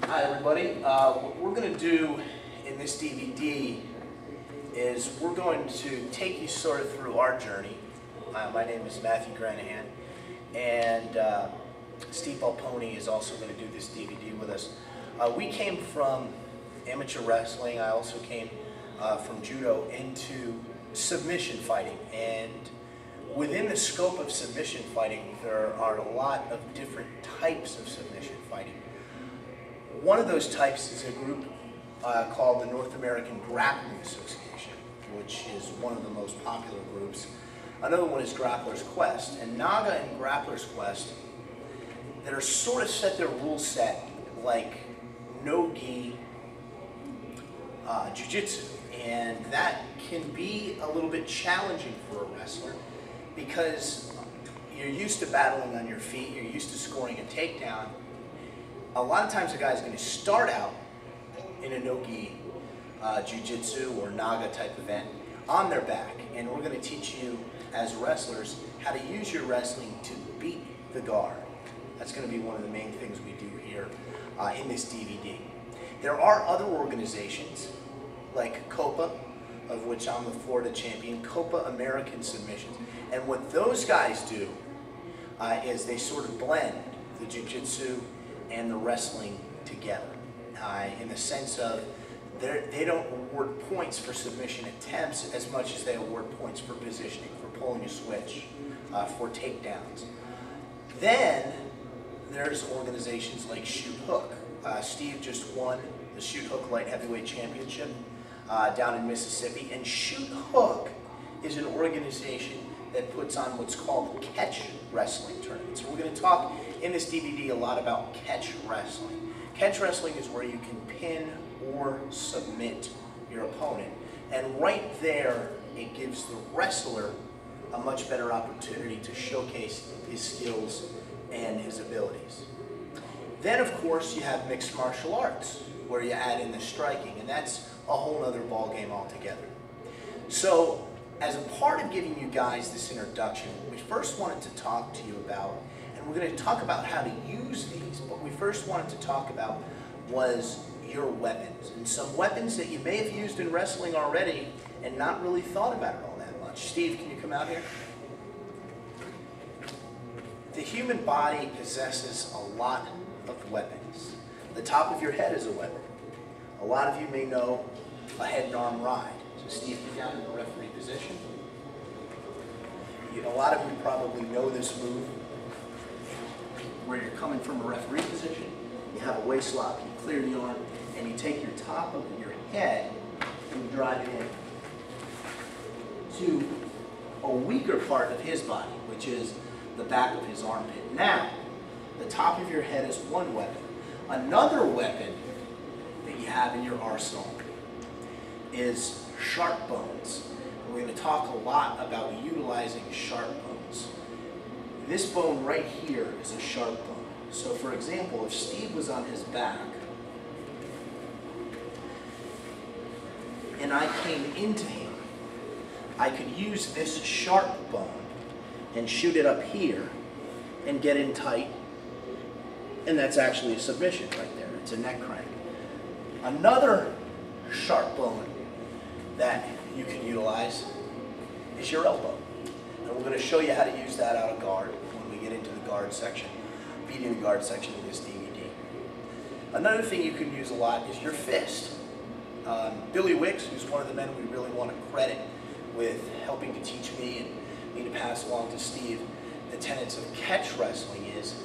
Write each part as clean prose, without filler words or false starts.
Hi everybody. What we're going to do in this DVD is we're going to take you sort of through our journey. My name is Matthew Granahan, and Steve Balponi is also going to do this DVD with us. We came from amateur wrestling. I also came from judo into submission fighting, and within the scope of submission fighting there are a lot of different types of submission fighting. One of those types is a group called the North American Grappling Association, which is one of the most popular groups. Another one is Grappler's Quest, and Naga and Grappler's Quest that are sort of set their rule set like no-gi jiu-jitsu, and that can be a little bit challenging for a wrestler because you're used to battling on your feet, you're used to scoring a takedown. A lot of times a guy is going to start out in a no-gi jiu-jitsu or Naga type event on their back, and we're going to teach you as wrestlers how to use your wrestling to beat the guard. That's going to be one of the main things we do here in this DVD. There are other organizations like COPA, of which I'm the Florida champion, COPA American Submissions, and what those guys do is they sort of blend the jiu-jitsu and the wrestling together in the sense of they don't award points for submission attempts as much as they award points for positioning, for pulling a switch, for takedowns. Then there's organizations like Shoot Hook. Steve just won the Shoot Hook Light Heavyweight Championship down in Mississippi, and Shoot Hook is an organization that puts on what's called catch wrestling tournaments. We're going to talk in this DVD a lot about catch wrestling. Catch wrestling is where you can pin or submit your opponent, and right there it gives the wrestler a much better opportunity to showcase his skills and his abilities. Then of course you have mixed martial arts, where you add in the striking, and that's a whole other ball game altogether. So as a part of giving you guys this introduction, we first wanted to talk to you about, and we're going to talk about how to use these, but we first wanted to talk about was your weapons, and some weapons that you may have used in wrestling already and not really thought about it all that much. Steve, can you come out here? The human body possesses a lot of weapons. The top of your head is a weapon. A lot of you may know a head and arm ride. So Steve, get down in the referee position. A lot of you probably know this move where you're coming from a referee position, you have a waist lock, you clear the arm, and you take your top of your head and you drive it in to a weaker part of his body, which is the back of his armpit. Now, the top of your head is one weapon. Another weapon that you have in your arsenal is sharp bones. We're going to talk a lot about utilizing sharp bones. This bone right here is a sharp bone. So for example, if Steve was on his back and I came into him, I could use this sharp bone and shoot it up here and get in tight, and that's actually a submission right there. It's a neck crank. Another sharp bone that you can utilize is your elbow. And we're going to show you how to use that out of guard when we get into the guard section, beating the guard section of this DVD. Another thing you can use a lot is your fist. Billy Wicks, who's one of the men we really want to credit with helping to teach me and me to pass along to Steve the tenets of catch wrestling, is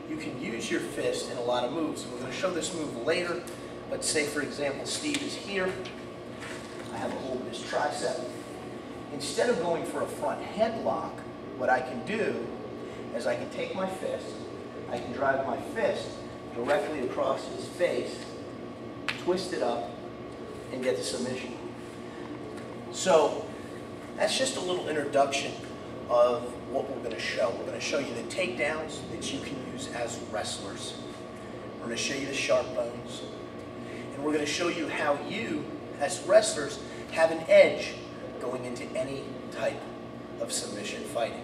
you can use your fist in a lot of moves. We're going to show this move later, but say for example Steve is here. I have a hold of his tricep. Instead of going for a front headlock, what I can do is I can take my fist, I can drive my fist directly across his face, twist it up, and get the submission. So that's just a little introduction of what we're going to show. We're going to show you the takedowns that you can use as wrestlers. We're going to show you the sharp bones. And we're going to show you how you, as wrestlers, have an edge going into any type of submission fighting.